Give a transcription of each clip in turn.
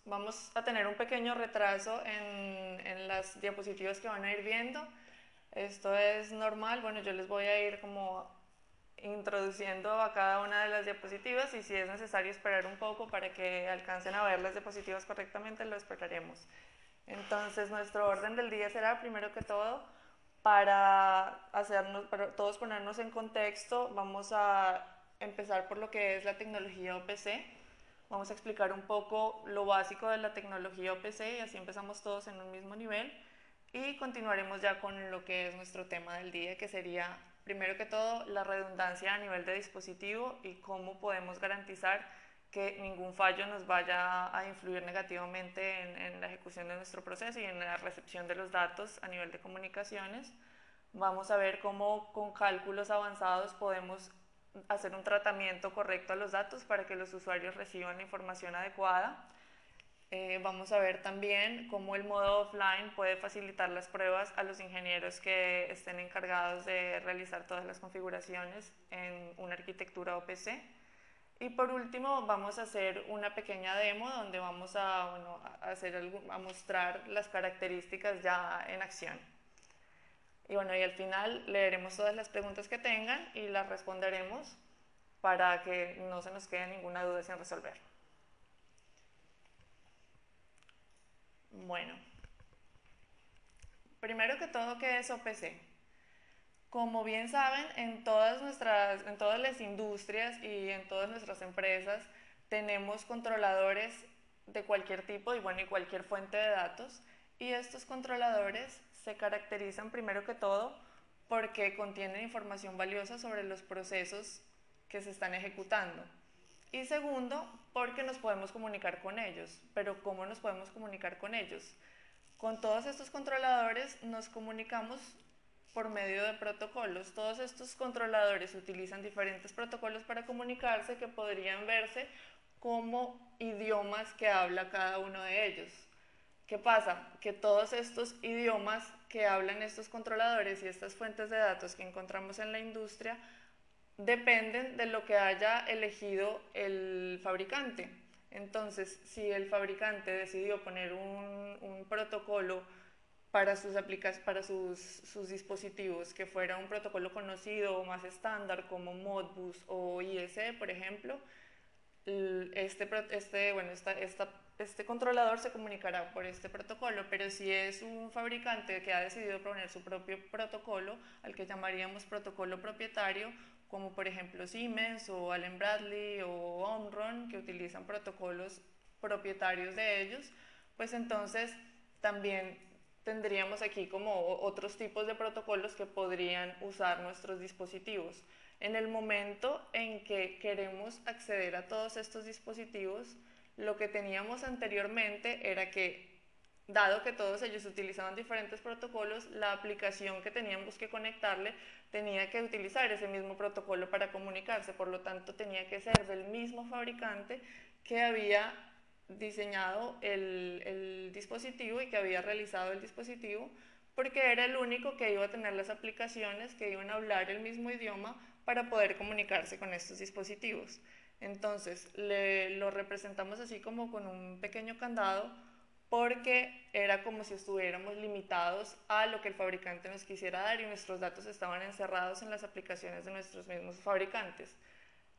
Vamos a tener un pequeño retraso en las diapositivas que van a ir viendo. Esto es normal, bueno, yo les voy a ir como introduciendo a cada una de las diapositivas y si es necesario esperar un poco para que alcancen a ver las diapositivas correctamente, lo esperaremos. Entonces, nuestro orden del día será, primero que todo, para todos ponernos en contexto, vamos a empezar por lo que es la tecnología OPC. Vamos a explicar un poco lo básico de la tecnología OPC y así empezamos todos en un mismo nivel. Y continuaremos ya con lo que es nuestro tema del día, que sería, primero que todo, la redundancia a nivel de dispositivo y cómo podemos garantizar que ningún fallo nos vaya a influir negativamente en la ejecución de nuestro proceso y en la recepción de los datos a nivel de comunicaciones. Vamos a ver cómo con cálculos avanzados podemos hacer un tratamiento correcto a los datos para que los usuarios reciban la información adecuada. Vamos a ver también cómo el modo offline puede facilitar las pruebas a los ingenieros que estén encargados de realizar todas las configuraciones en una arquitectura OPC. Y por último vamos a hacer una pequeña demo donde vamos a mostrar las características ya en acción. Y bueno, y al final leeremos todas las preguntas que tengan y las responderemos para que no se nos quede ninguna duda sin resolver. Bueno, primero que todo, ¿qué es OPC? Como bien saben, en todas las industrias y en todas nuestras empresas tenemos controladores de cualquier tipo y bueno, y cualquier fuente de datos. Y estos controladores se caracterizan primero que todo porque contienen información valiosa sobre los procesos que se están ejecutando. Y segundo, porque nos podemos comunicar con ellos. Pero ¿cómo nos podemos comunicar con ellos? Con todos estos controladores nos comunicamos por medio de protocolos. Todos estos controladores utilizan diferentes protocolos para comunicarse que podrían verse como idiomas que habla cada uno de ellos. ¿Qué pasa? Que todos estos idiomas que hablan estos controladores y estas fuentes de datos que encontramos en la industria dependen de lo que haya elegido el fabricante. Entonces, si el fabricante decidió poner un protocolo para sus dispositivos que fuera un protocolo conocido o más estándar como Modbus o ISE, por ejemplo, este controlador se comunicará por este protocolo, pero si es un fabricante que ha decidido poner su propio protocolo, al que llamaríamos protocolo propietario, como por ejemplo Siemens o Allen Bradley o Omron, que utilizan protocolos propietarios de ellos, pues entonces también tendríamos aquí como otros tipos de protocolos que podrían usar nuestros dispositivos. En el momento en que queremos acceder a todos estos dispositivos, lo que teníamos anteriormente era que, dado que todos ellos utilizaban diferentes protocolos, la aplicación que teníamos que conectarle tenía que utilizar ese mismo protocolo para comunicarse, por lo tanto tenía que ser del mismo fabricante que había diseñado el dispositivo y que había realizado el dispositivo, porque era el único que iba a tener las aplicaciones que iban a hablar el mismo idioma para poder comunicarse con estos dispositivos. Entonces, lo representamos así como con un pequeño candado porque era como si estuviéramos limitados a lo que el fabricante nos quisiera dar y nuestros datos estaban encerrados en las aplicaciones de nuestros mismos fabricantes.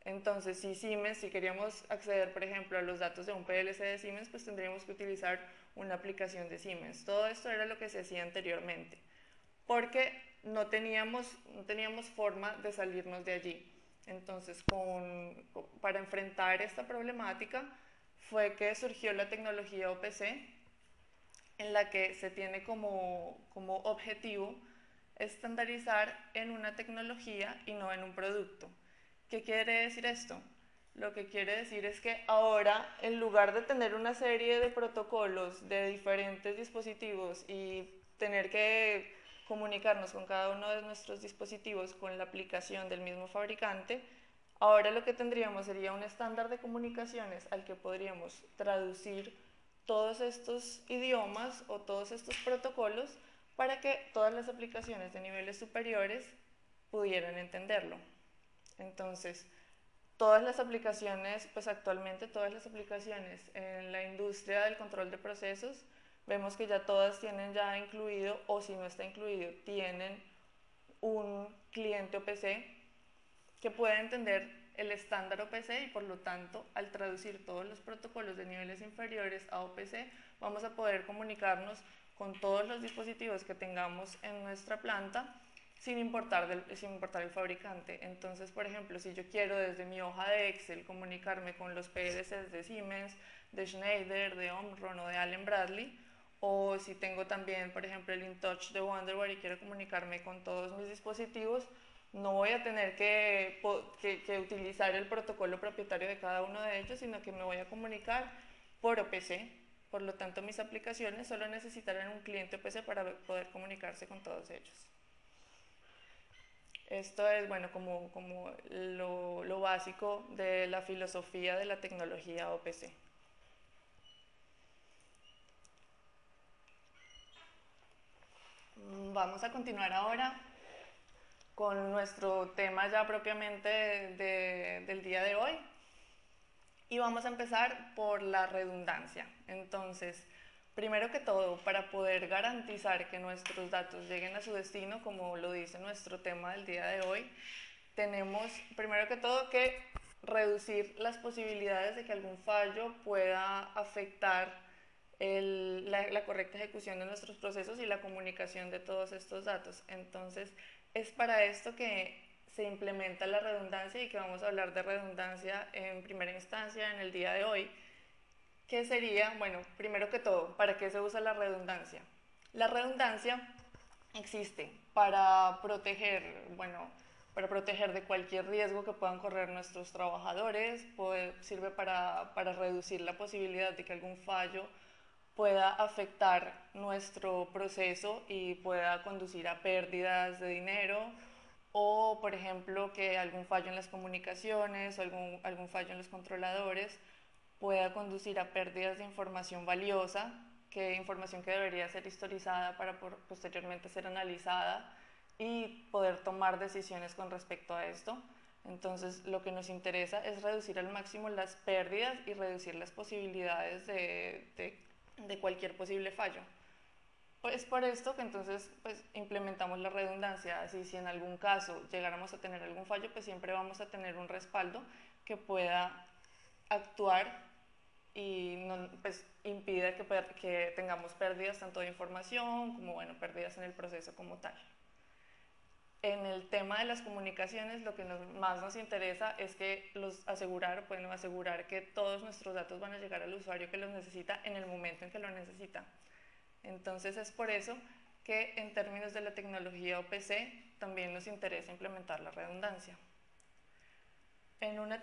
Entonces, si queríamos acceder, por ejemplo, a los datos de un PLC de Siemens, pues tendríamos que utilizar una aplicación de Siemens. Todo esto era lo que se hacía anteriormente, porque no teníamos forma de salirnos de allí. Entonces, para enfrentar esta problemática fue que surgió la tecnología OPC, en la que se tiene como objetivo estandarizar en una tecnología y no en un producto. ¿Qué quiere decir esto? Lo que quiere decir es que ahora, en lugar de tener una serie de protocolos de diferentes dispositivos y tener que comunicarnos con cada uno de nuestros dispositivos con la aplicación del mismo fabricante, ahora lo que tendríamos sería un estándar de comunicaciones al que podríamos traducir todos estos idiomas o todos estos protocolos para que todas las aplicaciones de niveles superiores pudieran entenderlo. Entonces, todas las aplicaciones, pues actualmente todas las aplicaciones en la industria del control de procesos, vemos que ya todas tienen ya incluido, o si no está incluido, tienen un cliente OPC que puede entender el estándar OPC y por lo tanto, al traducir todos los protocolos de niveles inferiores a OPC, vamos a poder comunicarnos con todos los dispositivos que tengamos en nuestra planta sin importar el fabricante. Entonces, por ejemplo, si yo quiero desde mi hoja de Excel comunicarme con los PLCs de Siemens, de Schneider, de Omron o de Allen Bradley, o si tengo también, por ejemplo, el InTouch de Wonderware y quiero comunicarme con todos mis dispositivos, no voy a tener que utilizar el protocolo propietario de cada uno de ellos, sino que me voy a comunicar por OPC. Por lo tanto, mis aplicaciones solo necesitarán un cliente OPC para poder comunicarse con todos ellos. Esto es, bueno, como lo básico de la filosofía de la tecnología OPC. Vamos a continuar ahora con nuestro tema ya propiamente del día de hoy. Y vamos a empezar por la redundancia. Entonces, primero que todo, para poder garantizar que nuestros datos lleguen a su destino, como lo dice nuestro tema del día de hoy, tenemos primero que todo que reducir las posibilidades de que algún fallo pueda afectar la correcta ejecución de nuestros procesos y la comunicación de todos estos datos. Entonces, es para esto que se implementa la redundancia y que vamos a hablar de redundancia en primera instancia en el día de hoy. ¿Qué sería? Bueno, primero que todo, ¿para qué se usa la redundancia? La redundancia existe para proteger, para proteger de cualquier riesgo que puedan correr nuestros trabajadores, sirve para reducir la posibilidad de que algún fallo pueda afectar nuestro proceso y pueda conducir a pérdidas de dinero, o por ejemplo que algún fallo en las comunicaciones o algún fallo en los controladores pueda conducir a pérdidas de información valiosa, información que debería ser historizada para posteriormente ser analizada y poder tomar decisiones con respecto a esto. Entonces, lo que nos interesa es reducir al máximo las pérdidas y reducir las posibilidades de cualquier posible fallo. Es por esto que entonces pues, implementamos la redundancia. Así, si en algún caso llegáramos a tener algún fallo, pues siempre vamos a tener un respaldo que pueda actuar y no, pues, impida que tengamos pérdidas tanto de información como pérdidas en el proceso como tal. En el tema de las comunicaciones, lo que más nos interesa es que pueden asegurar que todos nuestros datos van a llegar al usuario que los necesita en el momento en que lo necesita. Entonces es por eso que en términos de la tecnología OPC también nos interesa implementar la redundancia. En una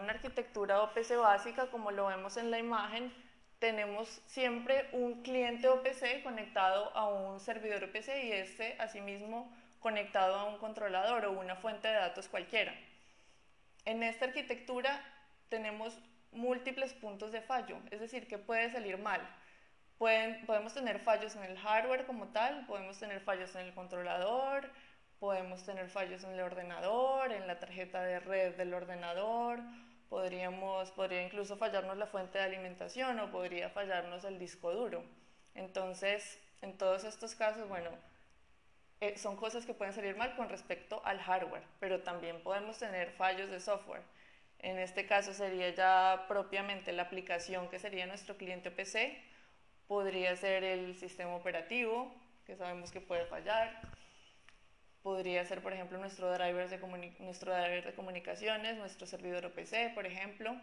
arquitectura OPC básica, como lo vemos en la imagen, tenemos siempre un cliente OPC conectado a un servidor OPC y este asimismo conectado a un controlador o una fuente de datos cualquiera. En esta arquitectura tenemos múltiples puntos de fallo, es decir, que puede salir mal. Podemos tener fallos en el hardware como tal, podemos tener fallos en el controlador, podemos tener fallos en el ordenador, en la tarjeta de red del ordenador, podría incluso fallarnos la fuente de alimentación o podría fallarnos el disco duro. Entonces, en todos estos casos, son cosas que pueden salir mal con respecto al hardware, pero también podemos tener fallos de software. En este caso sería ya propiamente la aplicación que sería nuestro cliente PC, podría ser el sistema operativo, que sabemos que puede fallar, podría ser, por ejemplo, nuestro driver de comunicaciones, nuestro servidor OPC, por ejemplo,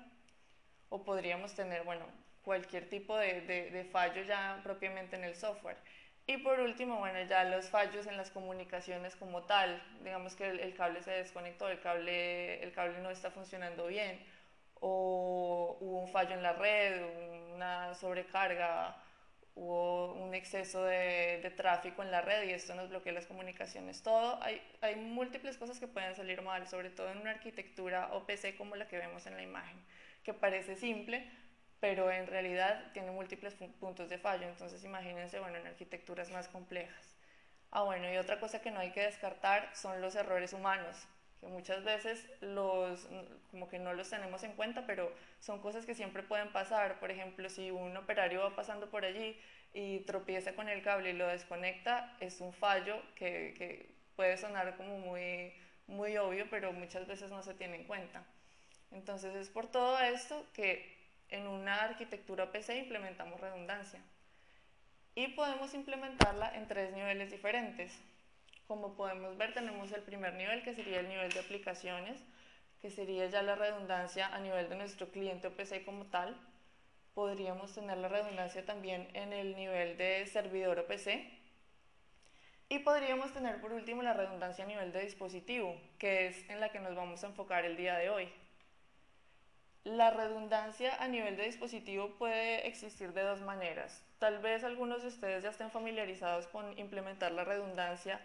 o podríamos tener, cualquier tipo de fallo ya propiamente en el software. Y por último, ya los fallos en las comunicaciones como tal, digamos que el cable se desconectó, el cable no está funcionando bien, o hubo un fallo en la red, una sobrecarga, hubo un exceso de tráfico en la red y esto nos bloquea las comunicaciones. Hay múltiples cosas que pueden salir mal, sobre todo en una arquitectura OPC como la que vemos en la imagen, que parece simple, pero en realidad tiene múltiples puntos de fallo. Entonces imagínense, en arquitecturas más complejas. Y otra cosa que no hay que descartar son los errores humanos, que muchas veces como que no los tenemos en cuenta, pero son cosas que siempre pueden pasar. Por ejemplo, si un operario va pasando por allí y tropieza con el cable y lo desconecta, es un fallo que puede sonar como muy obvio, pero muchas veces no se tiene en cuenta. Entonces es por todo esto que en una arquitectura PC implementamos redundancia. Y podemos implementarla en 3 niveles diferentes. Como podemos ver, tenemos el primer nivel, que sería el nivel de aplicaciones, que sería ya la redundancia a nivel de nuestro cliente o PC como tal. Podríamos tener la redundancia también en el nivel de servidor o PC. Y podríamos tener por último la redundancia a nivel de dispositivo, que es en la que nos vamos a enfocar el día de hoy. La redundancia a nivel de dispositivo puede existir de 2 maneras. Tal vez algunos de ustedes ya estén familiarizados con implementar la redundancia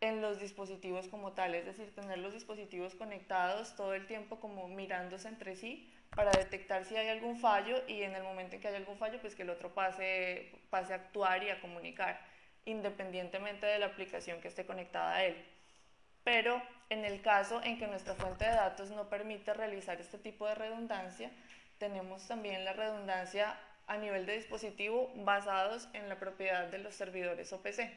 en los dispositivos como tal, es decir, tener los dispositivos conectados todo el tiempo como mirándose entre sí para detectar si hay algún fallo y en el momento en que haya algún fallo, pues que el otro pase a actuar y a comunicar, independientemente de la aplicación que esté conectada a él. Pero en el caso en que nuestra fuente de datos no permite realizar este tipo de redundancia, tenemos también la redundancia a nivel de dispositivo basados en la propiedad de los servidores OPC.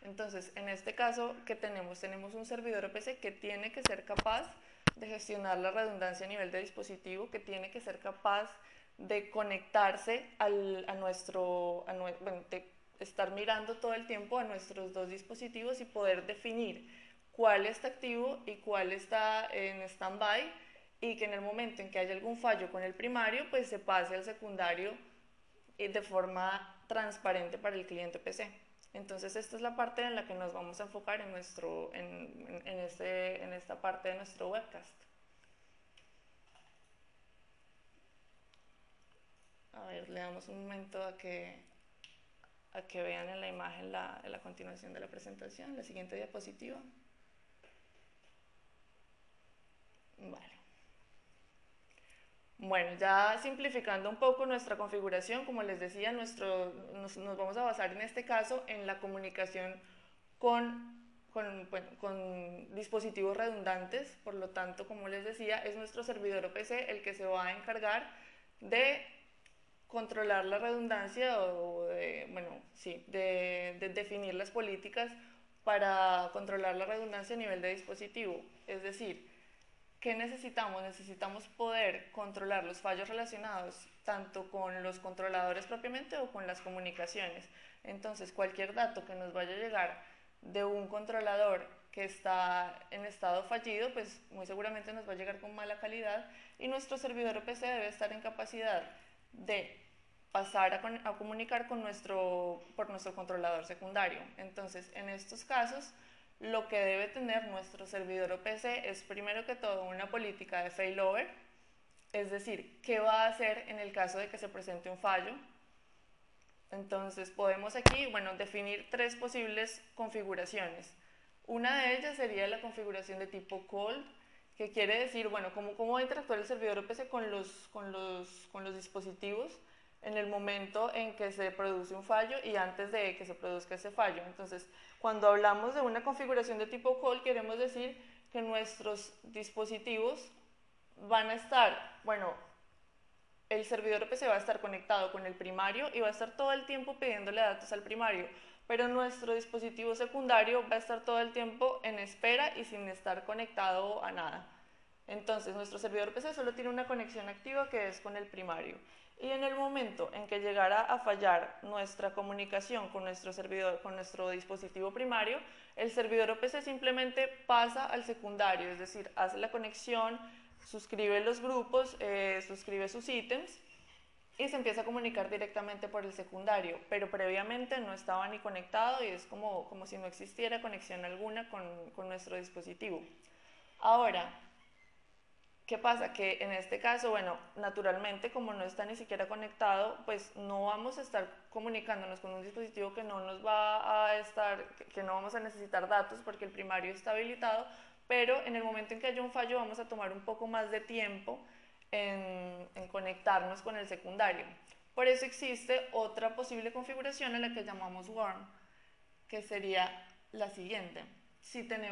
Entonces, en este caso, ¿qué tenemos? Tenemos un servidor OPC que tiene que ser capaz de gestionar la redundancia a nivel de dispositivo, que tiene que ser capaz de conectarse de estar mirando todo el tiempo a nuestros 2 dispositivos y poder definir cuál está activo y cuál está en stand-by, y que en el momento en que haya algún fallo con el primario, pues se pase al secundario de forma transparente para el cliente PC. Entonces esta es la parte en la que nos vamos a enfocar en esta parte de nuestro webcast. A ver, le damos un momento a que vean en la imagen la continuación de la presentación, la siguiente diapositiva. Vale. Bueno, ya simplificando un poco nuestra configuración, como les decía, nos vamos a basar en este caso en la comunicación con dispositivos redundantes. Por lo tanto, como les decía, es nuestro servidor OPC el que se va a encargar de controlar la redundancia o de definir las políticas para controlar la redundancia a nivel de dispositivo. Es decir, ¿qué necesitamos? Necesitamos poder controlar los fallos relacionados tanto con los controladores propiamente o con las comunicaciones. Entonces, cualquier dato que nos vaya a llegar de un controlador que está en estado fallido, pues muy seguramente nos va a llegar con mala calidad, y nuestro servidor OPC debe estar en capacidad de pasar a comunicar por nuestro controlador secundario. Entonces, en estos casos, lo que debe tener nuestro servidor OPC es primero que todo una política de failover, es decir, qué va a hacer en el caso de que se presente un fallo. Entonces podemos aquí, definir 3 posibles configuraciones. Una de ellas sería la configuración de tipo cold, que quiere decir, cómo va a interactuar el servidor OPC con los dispositivos en el momento en que se produce un fallo y antes de que se produzca ese fallo. Entonces, cuando hablamos de una configuración de tipo call, queremos decir que nuestros dispositivos van a estar, el servidor OPC va a estar conectado con el primario y va a estar todo el tiempo pidiéndole datos al primario, pero nuestro dispositivo secundario va a estar todo el tiempo en espera y sin estar conectado a nada. Entonces, nuestro servidor OPC solo tiene una conexión activa, que es con el primario. Y en el momento en que llegara a fallar nuestra comunicación con nuestro dispositivo primario, el servidor OPC simplemente pasa al secundario, es decir, hace la conexión, suscribe los grupos, suscribe sus ítems y se empieza a comunicar directamente por el secundario, pero previamente no estaba ni conectado y es como si no existiera conexión alguna con nuestro dispositivo. Ahora, ¿qué pasa? Que en este caso, naturalmente, como no está ni siquiera conectado, pues no vamos a estar comunicándonos con un dispositivo que no nos va a que no vamos a necesitar datos porque el primario está habilitado, pero en el momento en que haya un fallo vamos a tomar un poco más de tiempo en conectarnos con el secundario. Por eso existe otra posible configuración a la que llamamos warm, que sería la siguiente. Si tenemos